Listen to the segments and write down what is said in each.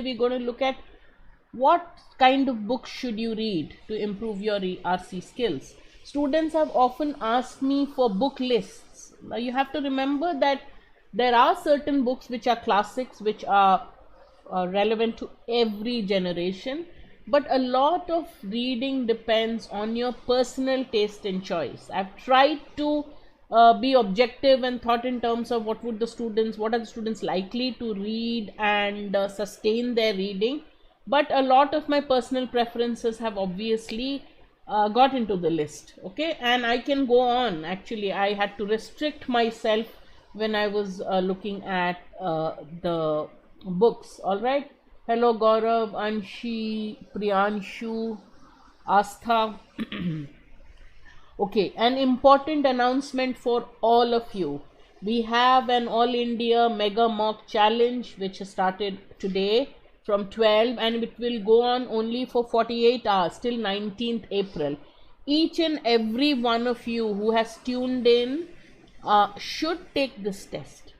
we're going to look at what kind of books should you read to improve your RC skills. Students have often asked me for book lists. Now you have to remember that there are certain books which are classics, which are relevant to every generation, but a lot of reading depends on your personal taste and choice. I've tried to be objective and thought in terms of what are the students likely to read and sustain their reading, but a lot of my personal preferences have obviously got into the list. Okay, and I can go on. Actually, I had to restrict myself when I was looking at the books. All right. Hello Gaurav, Anshi, Priyanshu, Astha. Okay, an important announcement for all of you. We have an All India Mega Mock Challenge which started today from 12 and it will go on only for 48 hours till 19th April. Each and every one of you who has tuned in should take this test.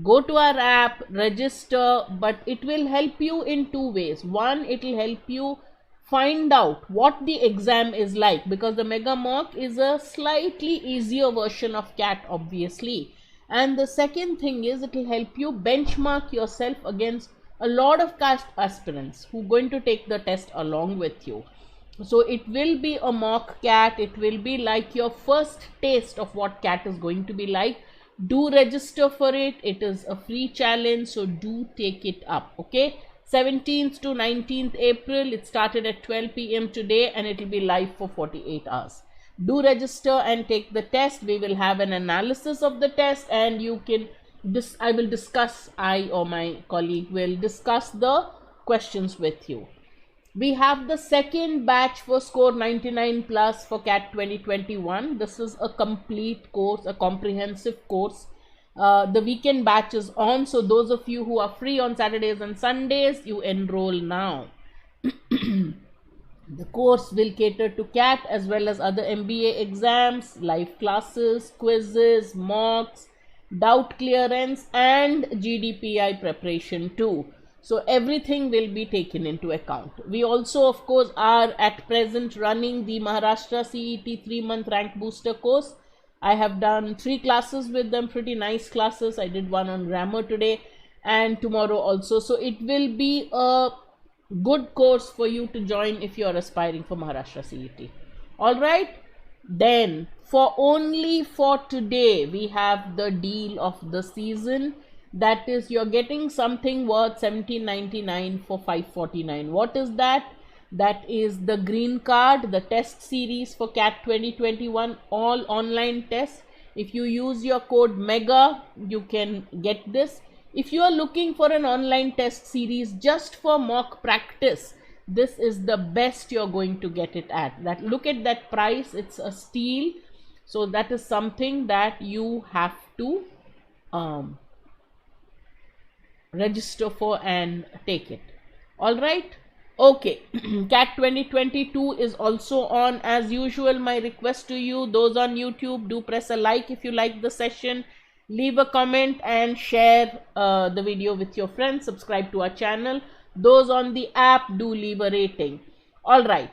Go to our app, register, but it will help you in two ways. One, it will help you find out what the exam is like, because the Mega Mock is a slightly easier version of CAT, obviously. And the second thing is it will help you benchmark yourself against a lot of CAT aspirants who are going to take the test along with you. So it will be a mock CAT. It will be like your first taste of what CAT is going to be like. Do register for it. It is a free challenge, so do take it up. Okay, 17th to 19th April. It started at 12 p.m. today and it will be live for 48 hours. Do register and take the test. We will have an analysis of the test and you can I or my colleague will discuss the questions with you. We have the second batch for score 99 plus for CAT 2021. This is a complete course, a comprehensive course. The weekend batch is on, so those of you who are free on Saturdays and Sundays, you enroll now. The course will cater to CAT as well as other MBA exams, live classes, quizzes, mocks, doubt clearance and GDPI preparation too. So everything will be taken into account. We also, of course, are at present running the Maharashtra CET 3-month rank booster course. I have done 3 classes with them, pretty nice classes. I did one on grammar today and tomorrow also. So it will be a good course for you to join if you are aspiring for Maharashtra CET. All right. Then for today, we have the deal of the season. That is, you're getting something worth $17.99 for $5.49. What is that? That is the green card, the test series for CAT 2021, all online tests. If you use your code MEGA, you can get this. If you are looking for an online test series just for mock practice, this is the best you're going to get it at. Look at that price, it's a steal. So that is something that you have to register for and take it. All right. Okay. CAT 2022 is also on as usual. My request to you, those on YouTube, do press a like if you like the session, leave a comment and share the video with your friends. Subscribe to our channel. Those on the app, do leave a rating. All right.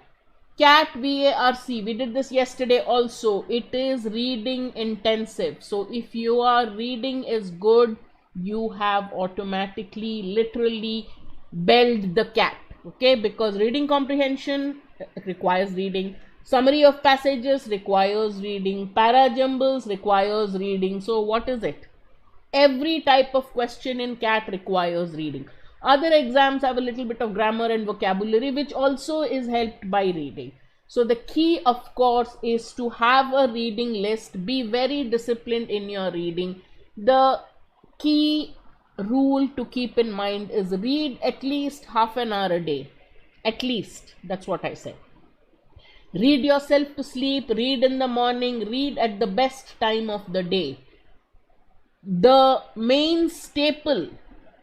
CAT VARC, we did this yesterday also. It is reading intensive. So if your reading is good, you have automatically literally belled the CAT. Okay, because reading comprehension requires reading, summary of passages requires reading, para jumbles requires reading. So what is it? Every type of question in CAT requires reading. Other exams have a little bit of grammar and vocabulary, which also is helped by reading. So the key, of course, is to have a reading list. Be very disciplined in your reading. The key rule to keep in mind is read at least half an hour a day. At least. That's what I say. Read yourself to sleep. Read in the morning. Read at the best time of the day. The main staple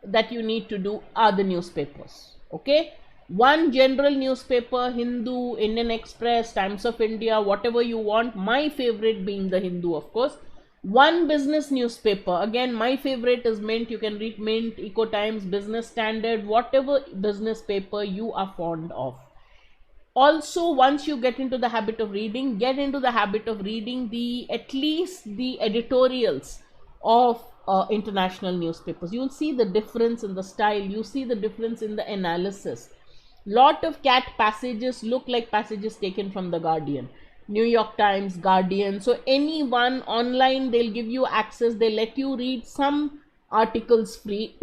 that you need to do are the newspapers. Okay, one general newspaper, Hindu, Indian Express, Times of India, whatever you want. My favorite being the Hindu, of course. One business newspaper, again my favorite is Mint. You can read Mint, Eco Times, Business Standard, whatever business paper you are fond of. Also, once you get into the habit of reading, get into the habit of reading at least the editorials of international newspapers. You'll see the difference in the style, you see the difference in the analysis. Lot of cat passages look like passages taken from the Guardian, New York Times, Guardian. So anyone online, they'll give you access, they let you read some articles free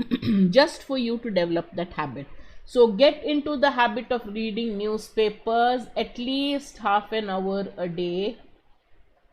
just for you to develop that habit. So get into the habit of reading newspapers at least half an hour a day.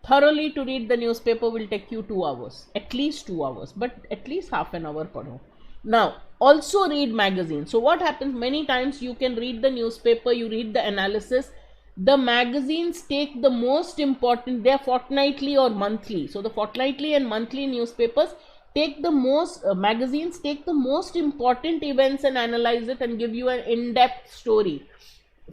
Thoroughly to read the newspaper will take you 2 hours, at least 2 hours, but at least half an hour per hour. Now, also read magazines. So what happens, many times you can read the newspaper, you read the analysis. The magazines take the most important, they are fortnightly or monthly. So the fortnightly and monthly newspapers take the most, magazines take the most important events and analyze it and give you an in-depth story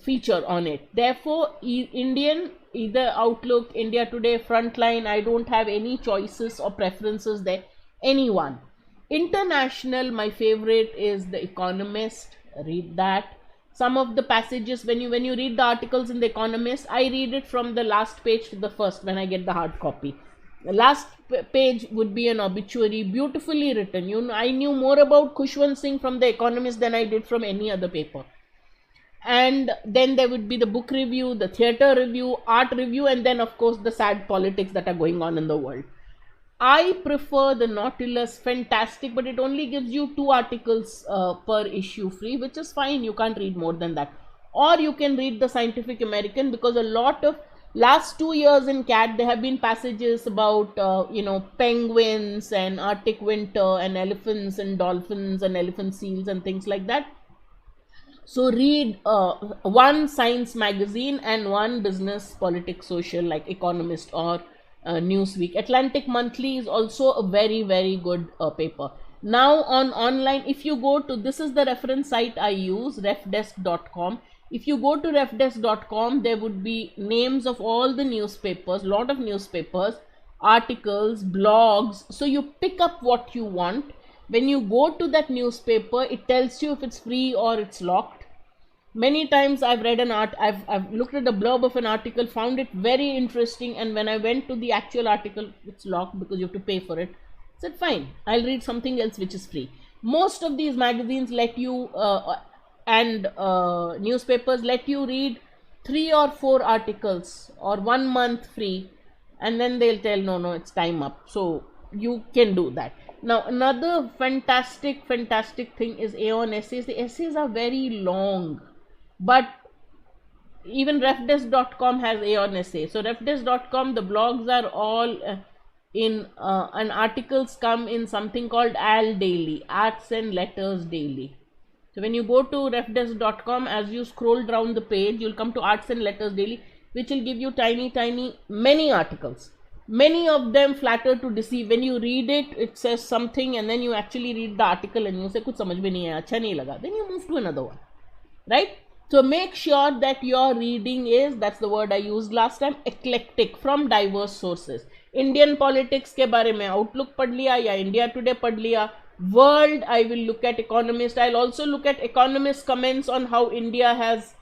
feature on it. Therefore, Indian, either Outlook, India Today, Frontline, I don't have any choices or preferences there, anyone. International, my favorite is The Economist, read that. Some of the passages, when you read the articles in The Economist, I read it from the last page to the first when I get the hard copy. The last page would be an obituary, beautifully written. You know, I knew more about Khushwant Singh from The Economist than I did from any other paper. And then there would be the book review, the theatre review, art review, and then of course the sad politics that are going on in the world. I prefer the Nautilus, fantastic, but it only gives you 2 articles per issue free, which is fine. You can't read more than that. Or you can read the Scientific American, because a lot of last 2 years in CAT, there have been passages about, penguins and Arctic winter and elephants and dolphins and elephant seals and things like that. So read one science magazine and one business, politics, social, like Economist or Newsweek. Atlantic Monthly is also a very, very good paper. Now on online, if you go to, this is the reference site I use, refdesk.com. If you go to refdesk.com, there would be names of all the newspapers, lot of newspapers, articles, blogs. So you pick up what you want. When you go to that newspaper, it tells you if it's free or it's locked. Many times I've read I've looked at the blurb of an article, found it very interesting, and when I went to the actual article, it's locked because you have to pay for it. I said, fine, I'll read something else which is free. Most of these magazines let you, newspapers let you read 3 or 4 articles or 1 month free, and then they'll tell, no, it's time up. So you can do that. Now, another fantastic thing is Aeon essays. The essays are very long. But even refdesk.com has Aeon essay. So refdesk.com, the blogs are all and articles come in something called AL Daily, Arts and Letters Daily. So when you go to refdesk.com, as you scroll down the page, you'll come to Arts and Letters Daily, which will give you many articles. Many of them flatter to deceive. When you read it, it says something, and then you actually read the article and you say, kuch samajh mein nahi aaya, acha nahi laga. Then you move to another one, right? So make sure that your reading is, that's the word I used last time, eclectic, from diverse sources. Indian politics के बारे में Outlook पढ़ लिया या India Today पढ़ लिया. World, I will look at Economist. I'll also look at Economist comments on how India has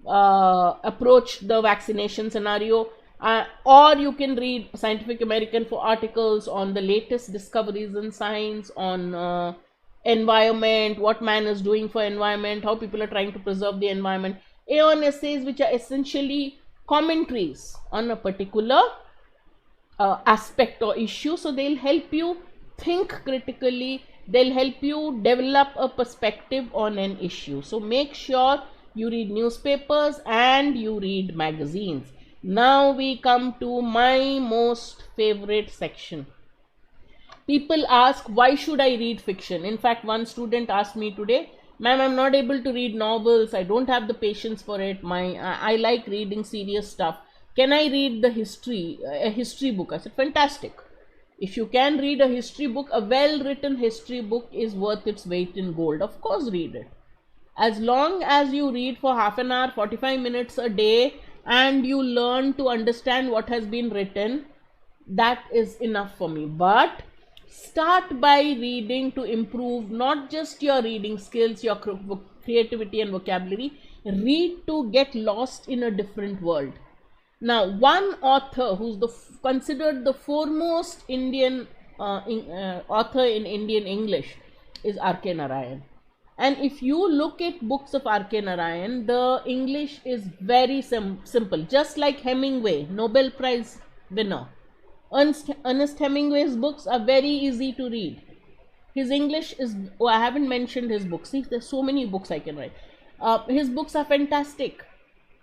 approached the vaccination scenario. Or you can read Scientific American for articles on the latest discoveries in science, on environment, what man is doing for environment, how people are trying to preserve the environment. Aeon essays, which are essentially commentaries on a particular aspect or issue. So they'll help you think critically, they'll help you develop a perspective on an issue. So make sure you read newspapers and you read magazines. Now we come to my most favorite section. People ask, why should I read fiction? In fact, one student asked me today, ma'am, I'm not able to read novels. I don't have the patience for it. I like reading serious stuff. Can I read a history book? I said, fantastic. If you can read a history book, a well-written history book is worth its weight in gold. Of course, read it. As long as you read for half an hour, 45 minutes a day, and you learn to understand what has been written, that is enough for me. But start by reading to improve not just your reading skills, your creativity and vocabulary. Read to get lost in a different world. Now, one author who's considered the foremost Indian author in Indian English is R.K. Narayan. And if you look at books of R.K. Narayan, the English is very simple. Just like Hemingway, Nobel Prize winner. Ernest Hemingway's books are very easy to read. His English is, I haven't mentioned his books. See, there's so many books I can write. His books are fantastic.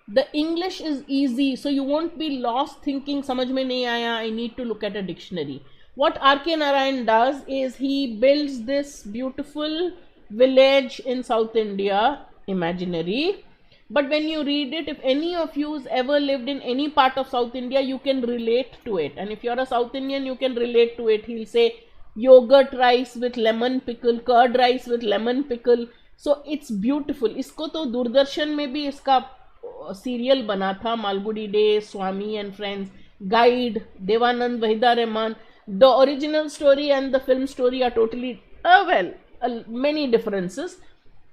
The English is easy, so you won't be lost thinking, samajh mein nahi aaya, I need to look at a dictionary. What R.K. Narayan does is he builds this beautiful village in South India, imaginary. But when you read it, if any of you has ever lived in any part of South India, you can relate to it. And if you're a South Indian, you can relate to it. He'll say yogurt rice with lemon pickle, curd rice with lemon pickle. So it's beautiful. इसको तो दूरदर्शन में भी इसका serial बना था, Malgudi day, Swami and friends, guide, Dev Anand, Waheeda Rehman. The original story and the film story are totally many differences,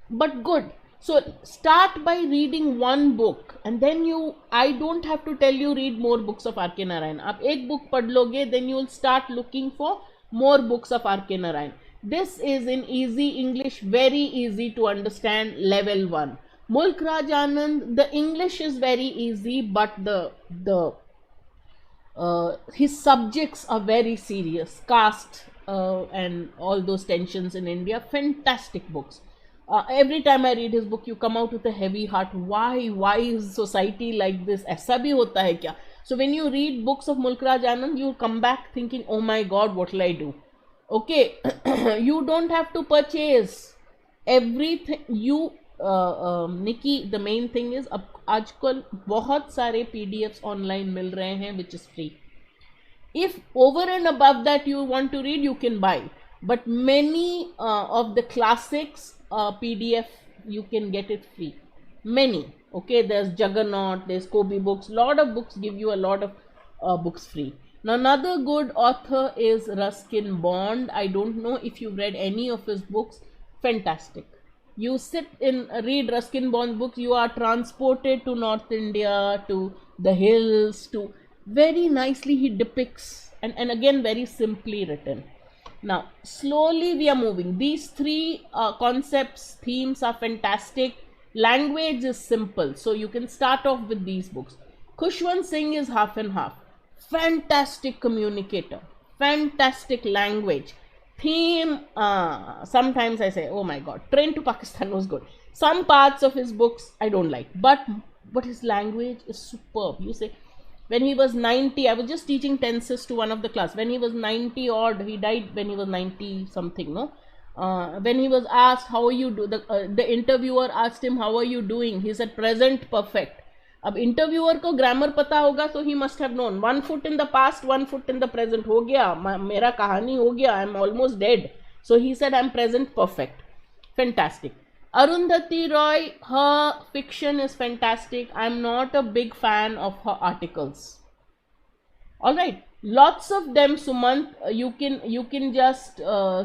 but good. So start by reading one book, and then I don't have to tell you read more books of R.K. Narayan. आप एक book पढ़ लोगे, then you will start looking for more books of R.K. Narayan. This is in easy English, very easy to understand, level 1. Mulk Raj Anand, the English is very easy, but his subjects are very serious. Caste and all those tensions in India. Fantastic books. Every time I read his book, you come out with a heavy heart. Why is society like this? ऐसा भी होता है क्या? So when you read books of Mulk Raj Anand, you come back thinking, oh my God, what will I do? Okay, you don't have to purchase everything. Nikki, the main thing is अब आजकल बहुत सारे PDFs online मिल रहे हैं which is free. If over and above that you want to read, you can buy. But many of the classics PDF, you can get it free. Many. Okay, there's Juggernaut, there's Kobe books. Lot of books give you a lot of books free. Now, another good author is Ruskin Bond. I don't know if you've read any of his books. Fantastic. You sit and read Ruskin Bond's books, you are transported to North India, to the hills, to very nicely he depicts, and again very simply written. Now, slowly we are moving. These three concepts, themes are fantastic. Language is simple, so you can start off with these books. Khushwant Singh is half and half. Fantastic communicator, fantastic language. Theme, sometimes I say, oh my God, Train to Pakistan was good. Some parts of his books I don't like, but his language is superb. You say, when he was 90, I was just teaching tenses to one of the class. When he was 90 odd, he died when he was 90 something, no? When he was asked, how are you the interviewer asked him, how are you doing? He said, present perfect. अब interviewer को grammar पता होगा, so he must have known 1 foot in the past, 1 foot in the present. हो गया, मेरा कहानी हो गया, I'm almost dead. So he said, I'm present perfect. Fantastic. Arundhati Roy, her fiction is fantastic. I'm not a big fan of her articles. All right, lots of them, Sumant. You can just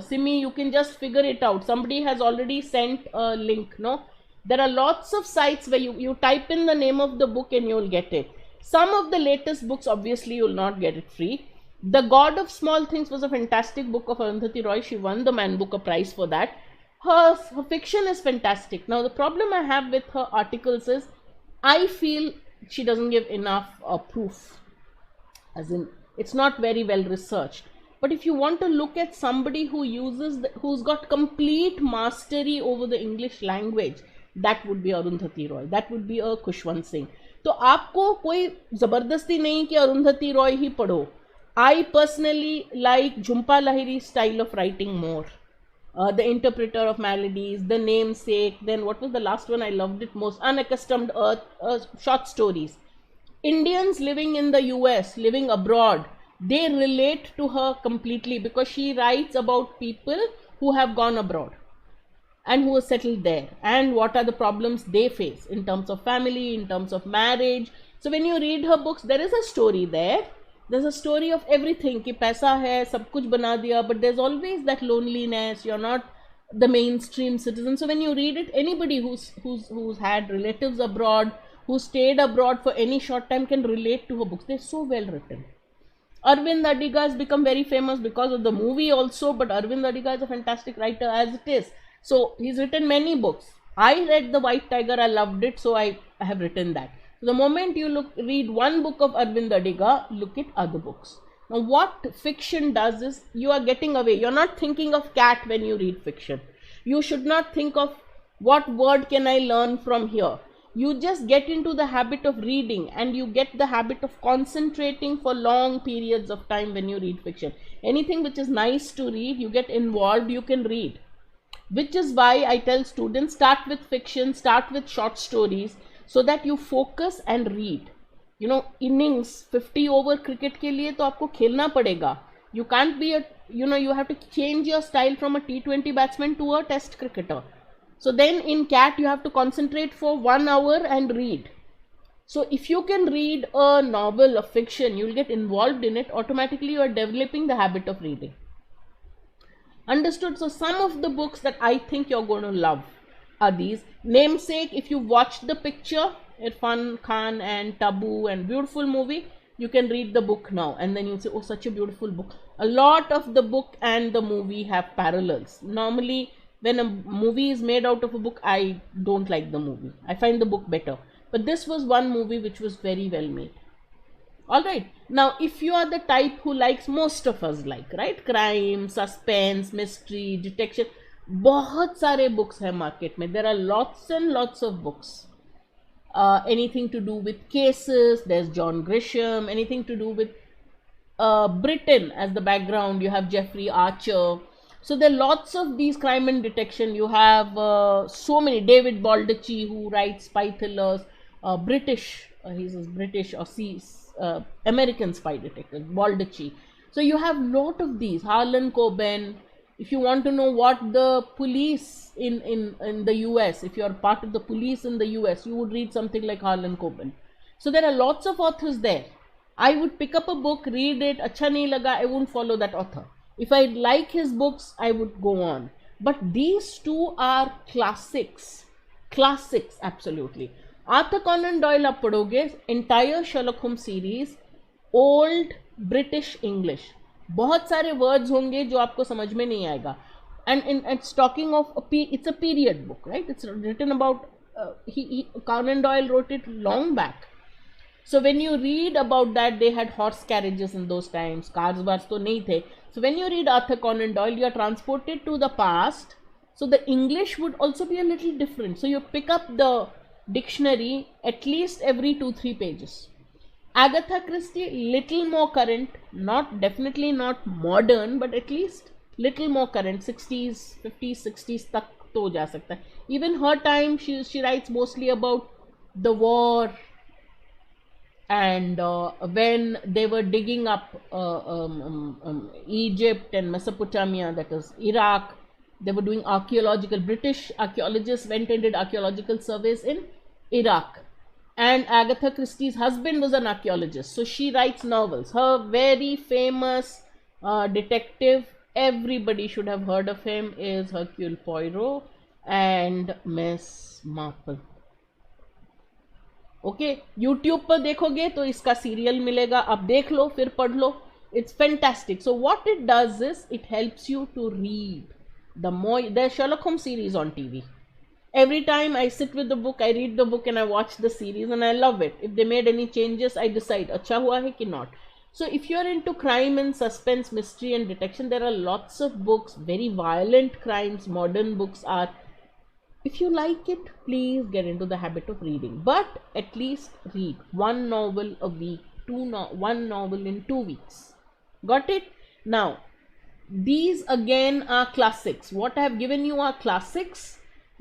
Simi, you can just figure it out. Somebody has already sent a link, no? There are lots of sites where you type in the name of the book and you will get it. Some of the latest books, obviously, you will not get it free. The God of Small Things was a fantastic book of Arundhati Roy. She won the Man Booker Prize for that. Her fiction is fantastic. Now, the problem I have with her articles is, I feel she doesn't give enough proof. As in, it's not very well researched. But if you want to look at somebody who who's got complete mastery over the English language, that would be Arundhati Roy. That would be a Khushwant Singh. तो आपको कोई जबरदस्ती नहीं कि अरुंधति रॉय ही पढ़ो. I personally like Jhumpa Lahiri's style of writing more. The Interpreter of Maladies, The Namesake, then what was the last one I loved it most? Unaccustomed Earth, short stories. Indians living in the US, living abroad, they relate to her completely because she writes about people who have gone abroad and who are settled there and what are the problems they face in terms of family, in terms of marriage. So when you read her books, there is a story there, There's a story of everything कि पैसा है सब कुछ बना दिया, but there's always that loneliness. You're not the mainstream citizen. So when you read it, anybody who's had relatives abroad, who stayed abroad for any short time can relate to her books. They're so well written. Arvind Adiga has become very famous because of the movie also, but Arvind Adiga is a fantastic writer as it is. So he's written many books. I read The White Tiger, I loved it, so I have written that. So the moment you read one book of Arvind Adiga, look at other books. Now what fiction does is, you are getting away. You're not thinking of cat when you read fiction. You should not think of what word can I learn from here. You just get into the habit of reading, and you get the habit of concentrating for long periods of time when you read fiction. Anything which is nice to read, you get involved, you can read. Which is why I tell students, start with fiction, start with short stories, so that you focus and read. You know, innings 50 over cricket के लिए तो आपको खेलना पड़ेगा. You can't be you have to change your style from a T20 batsman to a test cricketer. So then in CAT you have to concentrate for 1 hour and read. So if you can read a novel, a fiction, you'll get involved in it. Automatically you are developing the habit of reading. Understood? So some of the books that I think you're going to love are these. Namesake, if you watch the picture, Irfan Khan and Tabu, and beautiful movie, you can read the book now, and then you'll say, oh, such a beautiful book. A lot of the book and the movie have parallels. Normally when a movie is made out of a book, I don't like the movie. I find the book better. But this was one movie which was very well made. Alright, now if you are the type who likes, most of us like, right? Crime, suspense, mystery, detection. बहुत सारे books हैं market में. There are lots and lots of books. Anything to do with cases, there's John Grisham. Anything to do with Britain as the background, you have Jeffrey Archer. So there are lots of these crime and detection. You have so many. David Baldacci, who writes spy thrillers, British, he's British or American spy detective, Baldacci. So you have lot of these. Harlan Coben. If you want to know what the police in the US, if you are part of the police in the US, you would read something like Harlan Coben. So there are lots of authors there. I would pick up a book, read it, acha nahi laga, I won't follow that author. If I like his books, I would go on. But these two are classics. Classics, absolutely. Arthur Conan Doyle आप पढ़ोगे, entire Sherlock Holmes series, old British English. बहुत सारे words होंगे जो आपको समझ में नहीं आएगा. And it's talking of it's a period book, right? It's written about Conan Doyle wrote it long back. So when you read about that, they had horse carriages in those times. Cars wars तो नहीं थे. So when you read Arthur Conan Doyle, you are transported to the past. So the English would also be a little different. So you pick up the dictionary at least every 2-3 pages. Agatha Christie, little more current, definitely not modern, but at least little more current. 60s, 50s, 60s तक तो हो जा सकता है. Even her time, she writes mostly about the war, and when they were digging up Egypt and Mesopotamia, that is Iraq, they were doing British archaeologists went and did archaeological surveys in Iraq. And Agatha Christie's husband was an archaeologist. So she writes novels. Her very famous detective, everybody should have heard of him, is Hercule Poirot and Miss Marple. Okay, YouTube पर देखोगे तो इसका serial मिलेगा. आप देख लो, फिर पढ़ लो. It's fantastic. So what it does is, it helps you to read. There's Sherlock Holmes series on TV. Every time I sit with the book, I read the book and I watch the series, and I love it. If they made any changes, I decide अच्छा हुआ है कि not. So if you're into crime and suspense, mystery and detection, there are lots of books, very violent crimes. Modern books are. If you like it, please get into the habit of reading. But at least read one novel a week, one novel in 2 weeks. Got it? Now, these again are classics. What I have given you are classics.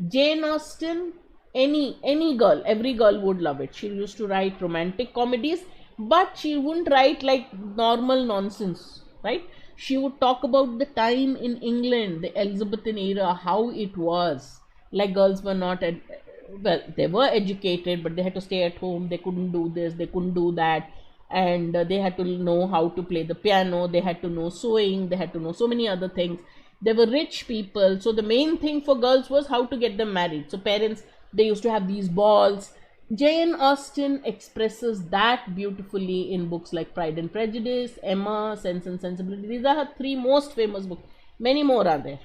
Jane Austen, any girl, every girl would love it. She used to write romantic comedies, but she wouldn't write like normal nonsense, right? She would talk about the time in England, the Elizabethan era, how it was. Like girls were not, they were educated, but they had to stay at home. They couldn't do this, they couldn't do that. and they had to know how to play the piano, they had to know sewing, they had to know so many other things. They were rich people, so the main thing for girls was how to get them married. So parents, they used to have these balls. Jane Austen expresses that beautifully in books like Pride and Prejudice, Emma, Sense and Sensibility. These are her 3 most famous books. Many more are there,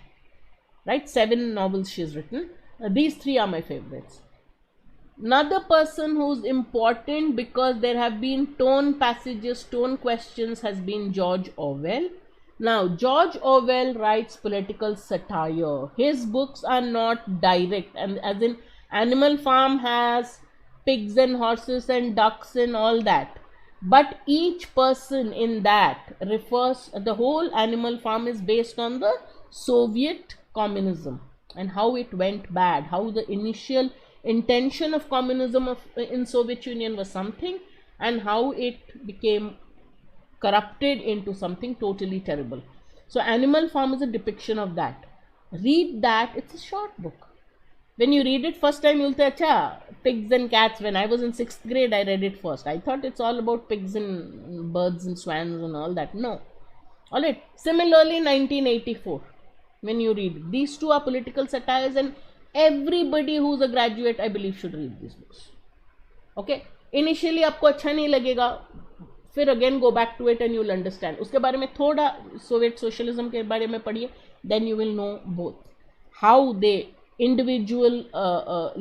right? 7 novels she's written. These 3 are my favorites. Another person who's important because there have been tone passages, tone questions, has been George Orwell. Now, George Orwell writes political satire. His books are not direct, and as in Animal Farm has pigs and horses and ducks and all that. But each person in that refers, the whole Animal Farm is based on the Soviet communism and how it went bad, how the initial intention of communism in Soviet Union was something and how it became corrupted into something totally terrible. So Animal Farm is a depiction of that. Read that. It's a short book. When you read it first time, you'll say, acha, pigs and cats. When I was in 6th grade, I read it first. I thought it's all about pigs and birds and swans and all that. No. Alright. Similarly, 1984, when you read, these 2 are political satires, and everybody who's a graduate, I believe, should read these books. Okay. Initially, आपको अच्छा नहीं लगेगा. फिर again go back to it and you will understand. उसके बारे में थोड़ा Soviet socialism के बारे में पढ़िए, then you will know both how they individual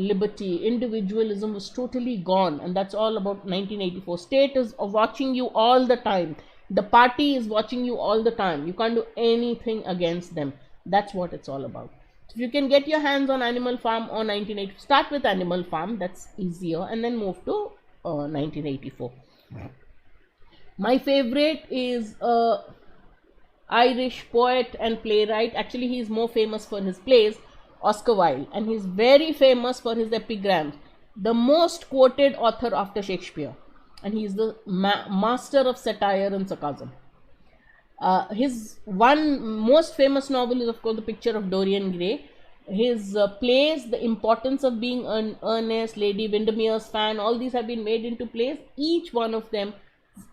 liberty, individualism was totally gone, and that's all about 1984. State is watching you all the time. The party is watching you all the time. You can't do anything against them. That's what it's all about. So if you can get your hands on Animal Farm or 1984, start with Animal Farm, that's easier, and then move to 1984. My favorite is Irish poet and playwright. Actually, he is more famous for his plays, Oscar Wilde, and he's very famous for his epigrams, the most quoted author after Shakespeare, and he's the master of satire and sarcasm. His one most famous novel is, of course, The Picture of Dorian Gray. His plays, The Importance of Being Earnest, Lady Windermere's Fan, all these have been made into plays. Each one of them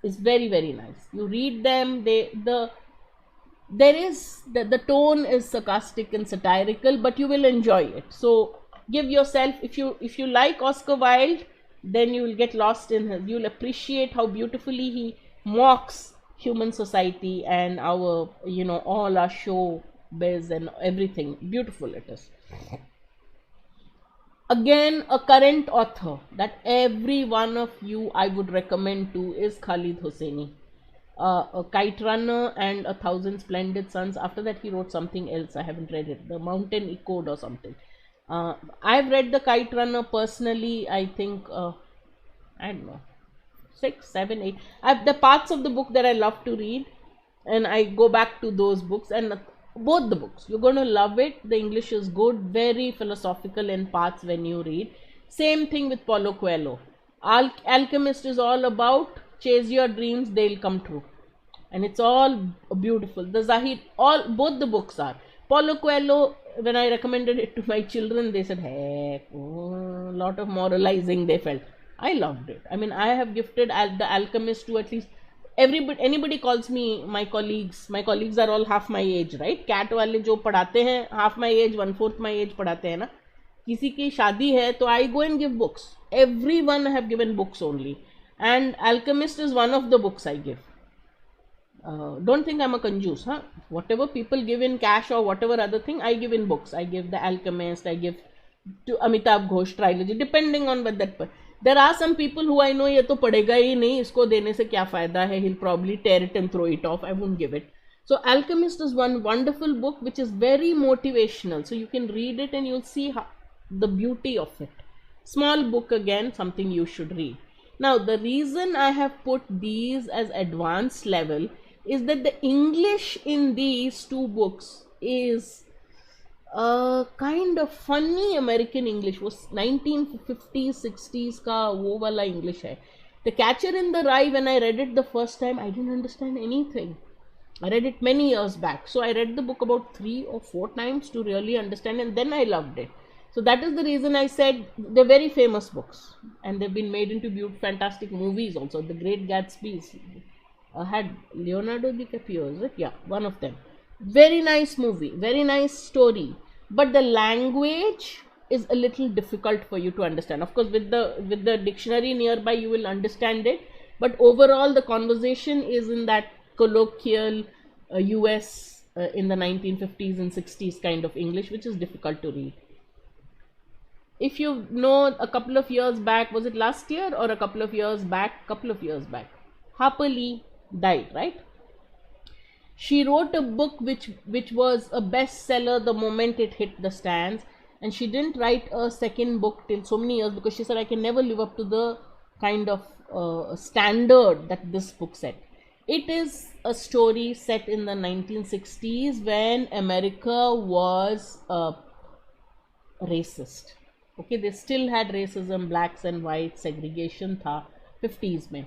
is very, very nice. You read them, the tone is sarcastic and satirical, but you will enjoy it. So give yourself, if you like Oscar Wilde, then you will get lost in his, you'll appreciate how beautifully he mocks human society and our, all our showbiz and everything. Beautiful it is. Again, a current author that every one of you I would recommend to is Khalid Hosseini. A Kite Runner and 1,000 Splendid Suns. After that he wrote something else, I haven't read it, The Mountain Echoed or something. I've read The Kite Runner personally, I think, I don't know, 6, 7, 8. The parts of the book that I love to read, and I go back to those books, and both the books, you're going to love it. The English is good, very philosophical in parts when you read. Same thing with Paulo Coelho. Alchemist is all about chase your dreams, they'll come true, and it's all beautiful. The Zahid, both the books are. Paulo Coelho, when I recommended it to my children, they said, hey, a lot of moralizing they felt. I loved it. I mean, I have gifted The Alchemist to at least anybody calls me my colleagues are all half my age, right? Cat वाले जो पढ़ाते हैं half my age, 1/4 my age पढ़ाते हैं ना, किसी की शादी है तो I go and give books. Everyone I have given books only. And Alchemist is one of the books I give. Don't think I'm a conjuice, huh? Whatever people give in cash or whatever other thing, I give in books. I give The Alchemist, I give to Amitabh Ghosh trilogy, depending on what that. There are some people who I know, ये तो पढ़ेगा ही नहीं, इसको देने से क्या फायदा है? He'll probably tear it and throw it off. I won't give it. So Alchemist is one wonderful book which is very motivational. So you can read it and you'll see the beauty of it. Small book again, something you should read. Now, the reason I have put these as advanced level is that the English in these 2 books is kind of funny American English. वो 1950s, 60s का वो वाला English है. The Catcher in the Rye, when I read it the first time, I didn't understand anything. I read it many years back. So I read the book about 3 or 4 times to really understand, and then I loved it. So that is the reason I said they're very famous books, and they've been made into beautiful, fantastic movies also. The Great Gatsby had Leonardo DiCaprio, is it? Yeah, one of them. Very nice movie, very nice story, but the language is a little difficult for you to understand. Of course, with the dictionary nearby, you will understand it, but overall, the conversation is in that colloquial US in the 1950s and 60s kind of English, which is difficult to read. If you know, a couple of years back, was it last year or a couple of years back? Harper Lee died, right? She wrote a book which was a bestseller the moment it hit the stands, and she didn't write a second book till so many years because she said, I can never live up to the kind of standard that this book set. It is a story set in the 1960s when America was racist. Okay, they still had racism, blacks and whites, segregation tha 50s mein.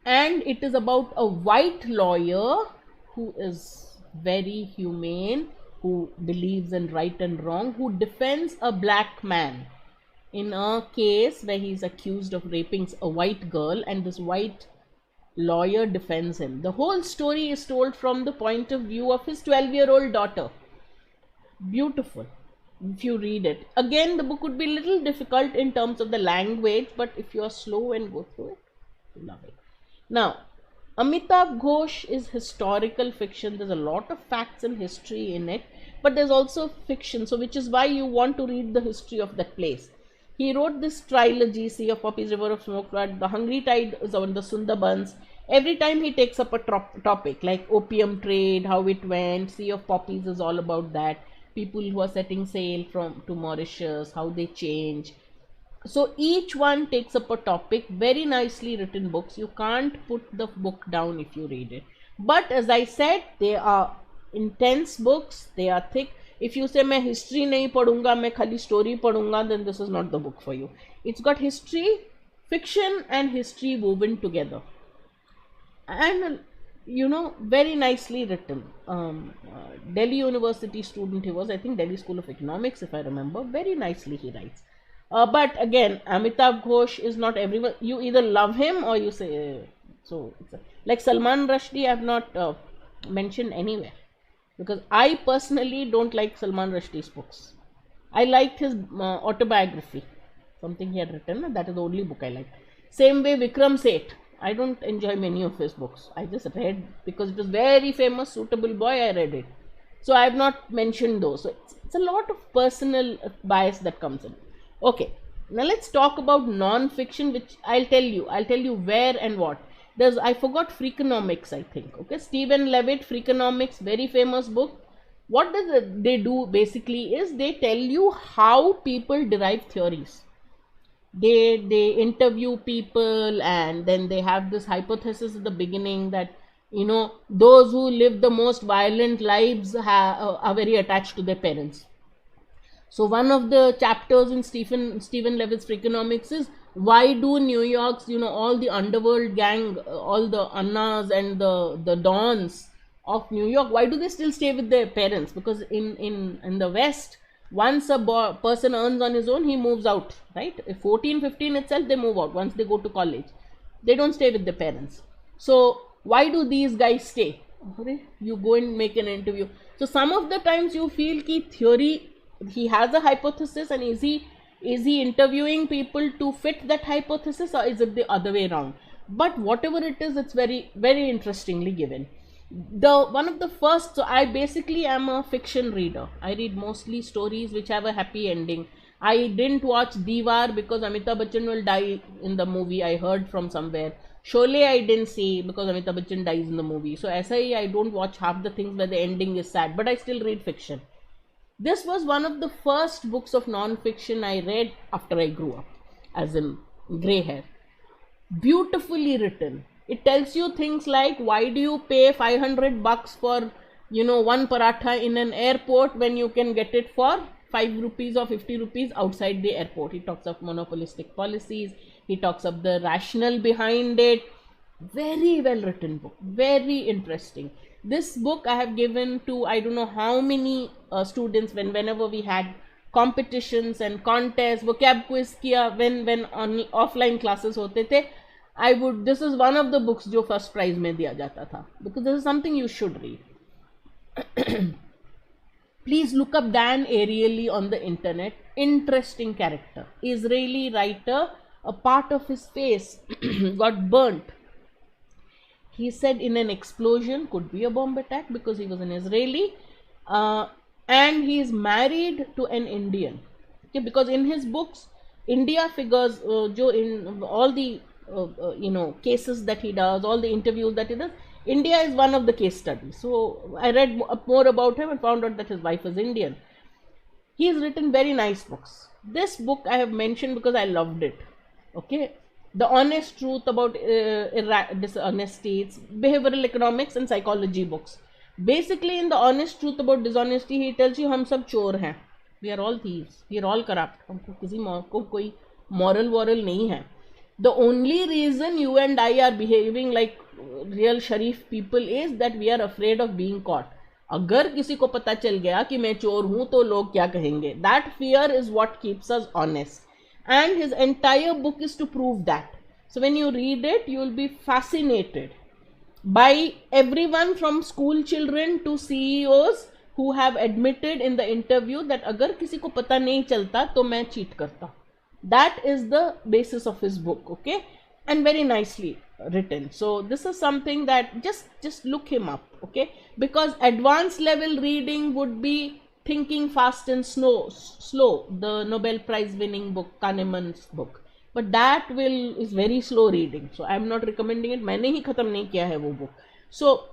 And it is about a white lawyer who is very humane, who believes in right and wrong, who defends a black man in a case where he is accused of raping a white girl, and this white lawyer defends him. The whole story is told from the point of view of his 12-year-old daughter. Beautiful. If you read it, again the book would be a little difficult in terms of the language, but if you are slow and go through it, you love it. Now, Amitav Ghosh is historical fiction. There's a lot of facts and history in it, but there's also fiction, so which is why you want to read the history of that place. He wrote this trilogy, Sea of Poppies, River of Smoke, The Hungry Tide is on the Sundarbans. Every time he takes up a topic like opium trade, how it went. Sea of Poppies is all about that. People who are setting sail to Mauritius, how they change. So each one takes up a topic. Very nicely written books. You can't put the book down if you read it. But as I said, they are intense books. They are thick. If you say, मैं history नहीं पढ़ूंगा, मैं खाली story पढ़ूंगा, then this is not the book for you. It's got history, fiction and history woven together. And you know, very nicely written. Delhi University student he was, I think Delhi School of Economics if I remember. Very nicely he writes. But again, Amitav Ghosh is not everyone. You either love him or you say, like Salman Rushdie I have not mentioned anywhere. Because I personally don't like Salman Rushdie's books. I liked his autobiography. Something he had written, that is the only book I liked. Same way Vikram Seth. I don't enjoy many of his books. I just read because it was very famous, Suitable Boy, I read it. So I have not mentioned those. So it's a lot of personal bias that comes in. Okay, now let's talk about non-fiction, which I'll tell you where and what. I forgot Freakonomics, I think. Okay, Stephen Levitt, Freakonomics, very famous book. What they do basically is they tell you how people derive theories. They interview people, and then they have this hypothesis at the beginning that, you know, those who live the most violent lives are very attached to their parents. So one of the chapters in Stephen Levitt's Freakonomics is, why do New York's, you know, all the underworld gang, all the Annas and the Dons of New York, why do they still stay with their parents? Because in the West, once a person earns on his own, he moves out, right? If 14, 15 itself, they move out once they go to college. They don't stay with their parents. So why do these guys stay? You go and make an interview. So some of the times you feel ki theory, he has a hypothesis, and is he interviewing people to fit that hypothesis, or is it the other way around? But whatever it is, it's very, very interestingly given. One of the first, so I basically am a fiction reader. I read mostly stories which have a happy ending. I didn't watch Diwar because Amitabh Bachchan will die in the movie, I heard from somewhere. Sholay I didn't see because Amitabh Bachchan dies in the movie. So SIE, I don't watch half the things where the ending is sad, but I still read fiction. This was one of the first books of non-fiction I read after I grew up, as in grey hair. Beautifully written. It tells you things like, why do you pay 500 bucks for, you know, one paratha in an airport when you can get it for 5 rupees or 50 rupees outside the airport? He talks of monopolistic policies. He talks of the rationale behind it. Very well written book. Very interesting. This book I have given to, I don't know how many students whenever we had competitions and contests, vocab quiz किया when on offline classes होते थे. This is one of the books जो first prize में दिया जाता था, because this is something you should read. Please look up Dan Ariely on the internet. Interesting character. Israeli writer. A part of his face got burnt. He said in an explosion, could be a bomb attack because he was an Israeli, and he is married to an Indian. Okay, because in his books, India figures, in all the cases that he does, all the interviews that he does, India is one of the case studies. So I read more about him and found out that his wife is Indian. He has written very nice books. This book I have mentioned because I loved it. Okay, The Honest Truth About Dishonesty. It's behavioral economics and psychology books. Basically, in The Honest Truth About Dishonesty, he tells you हम सब चोर हैं. We are all thieves. We are all corrupt. हमको किसी को कोई moral नहीं है. The only reason you and I are behaving like real sharif people is that we are afraid of being caught. अगर किसी को पता चल गया कि मैं चोर हूं तो लोग क्या कहेंगे? That fear is what keeps us honest. And his entire book is to prove that. So when you read it, you will be fascinated by everyone from school children to CEOs who have admitted in the interview that अगर किसी को पता नहीं चलता तो मैं cheat करता. That is the basis of his book, okay, and very nicely written. So this is something that just look him up, okay, because advanced level reading would be Thinking Fast and Slow, the Nobel Prize winning book, Kahneman's book, but that is very slow reading, so I am not recommending it. मैंने ही खत्म नहीं किया है वो book. So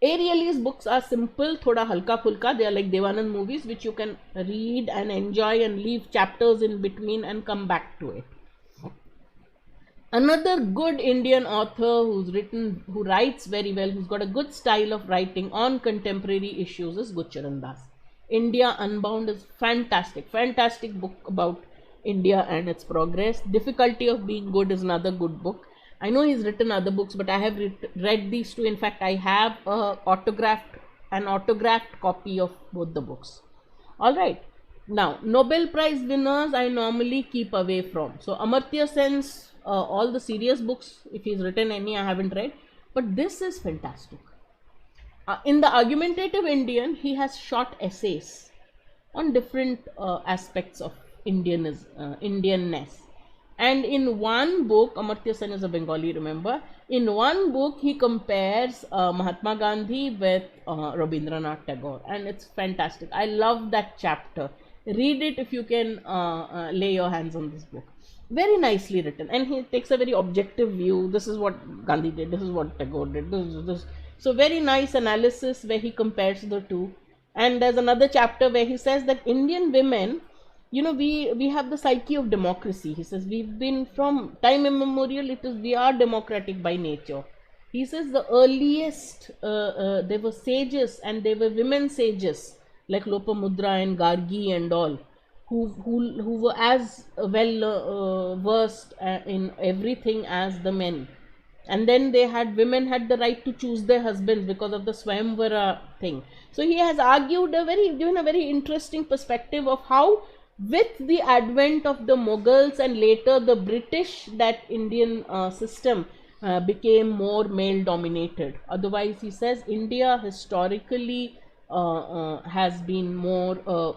Ariely's books are simple, thoda halka fulka. They are like Devanand movies which you can read and enjoy and leave chapters in between and come back to it. Another good Indian author who writes very well, who's got a good style of writing on contemporary issues is Gurcharan Das. India Unbound is fantastic book about India and its progress. Difficulty of Being Good is another good book. I know he's written other books, but I have read these two. In fact, I have an autographed copy of both the books. Alright, now Nobel Prize winners I normally keep away from. So Amartya Sen's all the serious books, if he's written any, I haven't read, but this is fantastic. In the Argumentative Indian, he has short essays on different aspects of Indianness. And in one book, Amartya Sen is a Bengali, remember, in one book he compares Mahatma Gandhi with Rabindranath Tagore, and it's fantastic. I love that chapter. Read it if you can lay your hands on this book. Very nicely written, and he takes a very objective view. This is what Gandhi did, this is what Tagore did, this. So very nice analysis where he compares the two. And there's another chapter where he says that Indian women, we have the psyche of democracy. He says we've been from time immemorial, we are democratic by nature. He says the earliest, there were sages and there were women sages like Lopamudra and Gargi and all, who were as well versed in everything as the men. And then women had the right to choose their husbands because of the Swayamvara thing. So he has argued given a very interesting perspective of how, with the advent of the Mughals and later the British, that Indian system became more male dominated. Otherwise, he says India historically has been more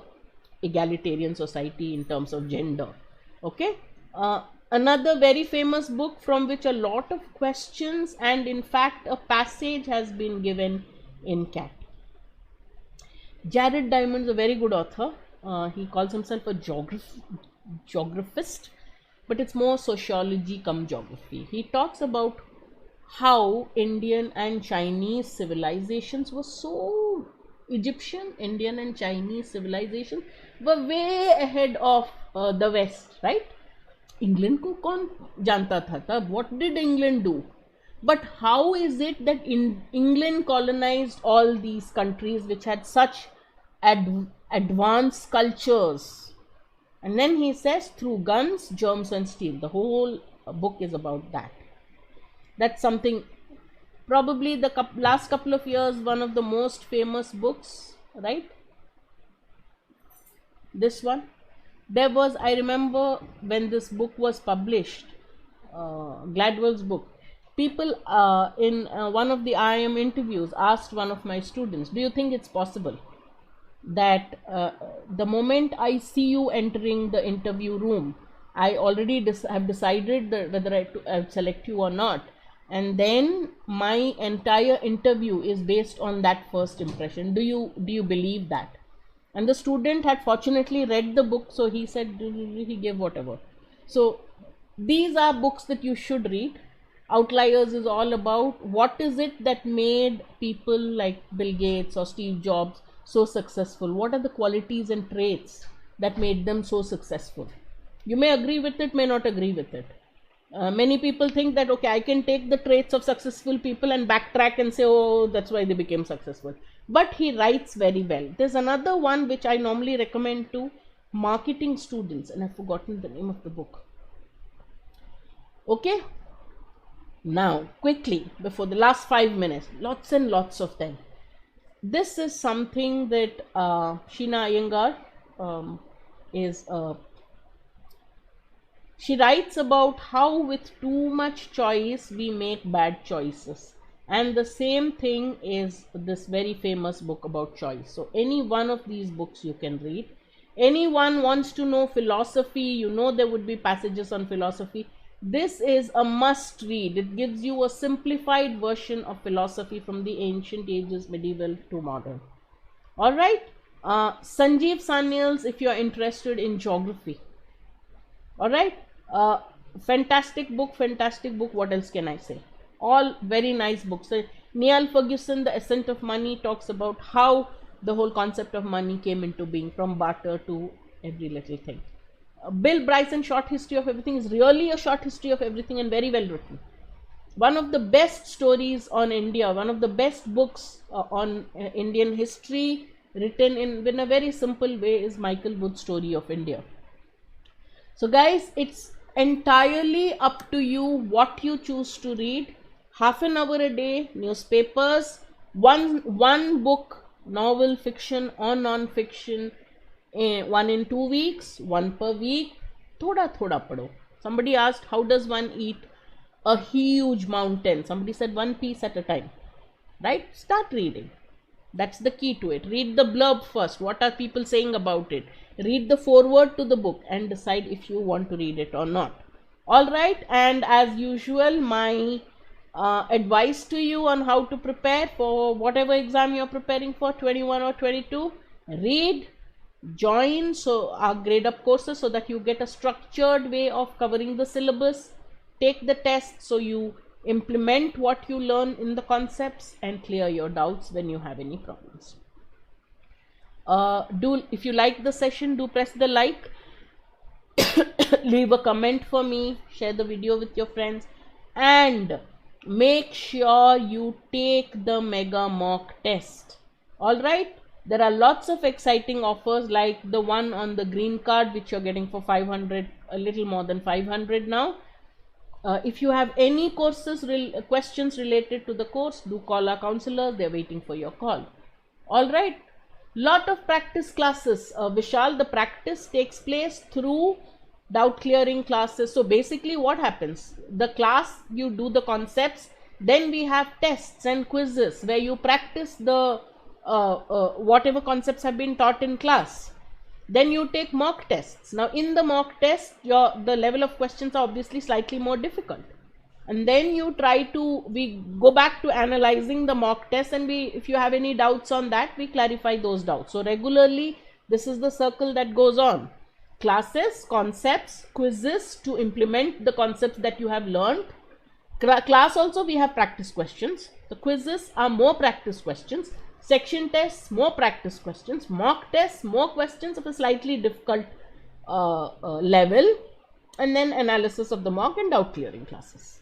egalitarian society in terms of gender. Okay. Another very famous book from which a lot of questions and in fact a passage has been given in CAT. Jared Diamond is a very good author. He calls himself a geographist, but it's more sociology cum geography. He talks about how Indian and Chinese civilizations were so Indian and Chinese civilizations were way ahead of the West, right? England को कौन जानता था तब? What did England do? But how is it that England colonized all these countries which had such advanced cultures? And then he says through guns, germs and steel. The whole book is about that. That's something, probably the last couple of years, one of the most famous books, right? This one, There was, I remember when this book was published, Gladwell's book, people in one of the IIM interviews asked one of my students, do you think it's possible that the moment I see you entering the interview room, I already have decided that whether I select you or not, and then my entire interview is based on that first impression? Do you believe that? And the student had fortunately read the book, so he said, he gave whatever. So these are books that you should read. Outliers is all about what is it that made people like Bill Gates or Steve Jobs so successful. What are the qualities and traits that made them so successful? You may agree with it, may not agree with it. Many people think that, okay, I can take the traits of successful people and backtrack and say, oh, that's why they became successful. But he writes very well. There's another one which I normally recommend to marketing students, and I've forgotten the name of the book. Okay. Now, quickly, before the last 5 minutes, lots and lots of them. This is something that Sheena Iyengar is... she writes about how with too much choice we make bad choices. And the same thing is this very famous book about choice. So any one of these books you can read. Anyone wants to know philosophy, you know there would be passages on philosophy. This is a must read. It gives you a simplified version of philosophy from the ancient ages, medieval to modern. Alright, Sanjeev Sanyal's if you are interested in geography. Alright, fantastic book, what else can I say? All very nice books. Niall Ferguson, The Ascent of Money, talks about how the whole concept of money came into being, from barter to every little thing. Bill Bryson, Short History of Everything, is really a short history of everything and very well written. One of the best stories on India, one of the best books on Indian history written in a very simple way is Michael Wood's Story of India. So guys, it's entirely up to you what you choose to read. Half an hour a day, newspapers, one book, novel, fiction or non-fiction, one in 2 weeks, one per week. Thoda padho. Somebody asked, how does one eat a huge mountain? Somebody said, one piece at a time. Right? Start reading. That's the key to it. Read the blurb first. What are people saying about it? Read the foreword to the book and decide if you want to read it or not. Alright, and as usual, my advice to you on how to prepare for whatever exam you're preparing for, 21 or 22, read, join our Gradeup courses so that you get a structured way of covering the syllabus, take the test so you implement what you learn in the concepts and clear your doubts when you have any problems. If you like the session, do press the like, leave a comment for me, share the video with your friends, and make sure you take the mega mock test. Alright, there are lots of exciting offers like the one on the green card which you're getting for 500, a little more than 500 now. If you have any questions related to the course, do call our counselors. They're waiting for your call. Alright, lot of practice classes. Vishal, the practice takes place through doubt clearing classes. So basically what happens? The class, you do the concepts, then we have tests and quizzes where you practice the whatever concepts have been taught in class. Then you take mock tests. Now in the mock test, the level of questions are obviously slightly more difficult. And then you we go back to analyzing the mock test, and if you have any doubts on that, we clarify those doubts. So regularly, this is the circle that goes on. Classes, concepts, quizzes to implement the concepts that you have learned. Class also we have practice questions. The quizzes are more practice questions. Section tests, more practice questions. Mock tests, more questions of a slightly difficult level. And then analysis of the mock and doubt clearing classes.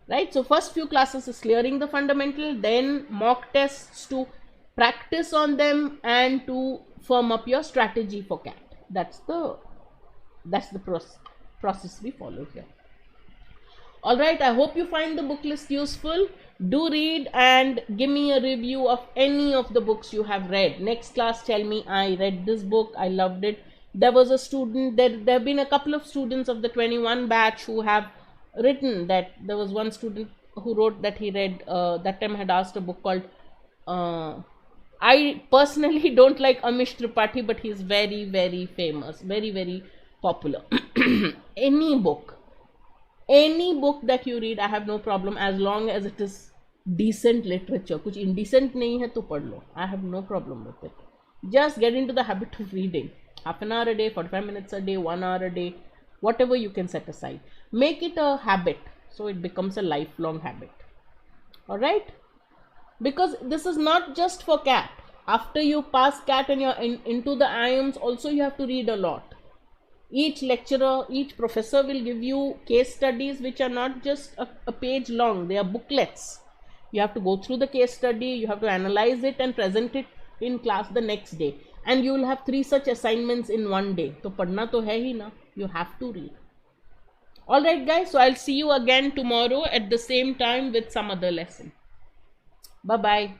Right? So first few classes is clearing the fundamental, then mock tests to practice on them and to firm up your strategy for CAT. That's the process we follow here. Alright, I hope you find the book list useful. Do read and give me a review of any of the books you have read. Next class, tell me, I read this book, I loved it. There was a student, there have been a couple of students of the 21 batch who have written that. There was one student who wrote that he read, that time had asked a book called, I personally don't like Amish Tripathi, but he's very, very famous, very, very popular. Any book that you read, I have no problem as long as it is decent literature. Kuch indecent nahi hai to pad lo. I have no problem with it. Just get into the habit of reading. Half an hour a day, 45 minutes a day, 1 hour a day, whatever you can set aside. Make it a habit so it becomes a lifelong habit. Alright? Because this is not just for CAT. After you pass CAT and you're into the IIMs, also you have to read a lot. Each lecturer, each professor will give you case studies which are not just a page long. They are booklets. You have to go through the case study, you have to analyze it and present it in class the next day. And you will have 3 such assignments in one day. So padna to hai hi na. You have to read. Alright guys, so I'll see you again tomorrow at the same time with some other lesson. Bye-bye.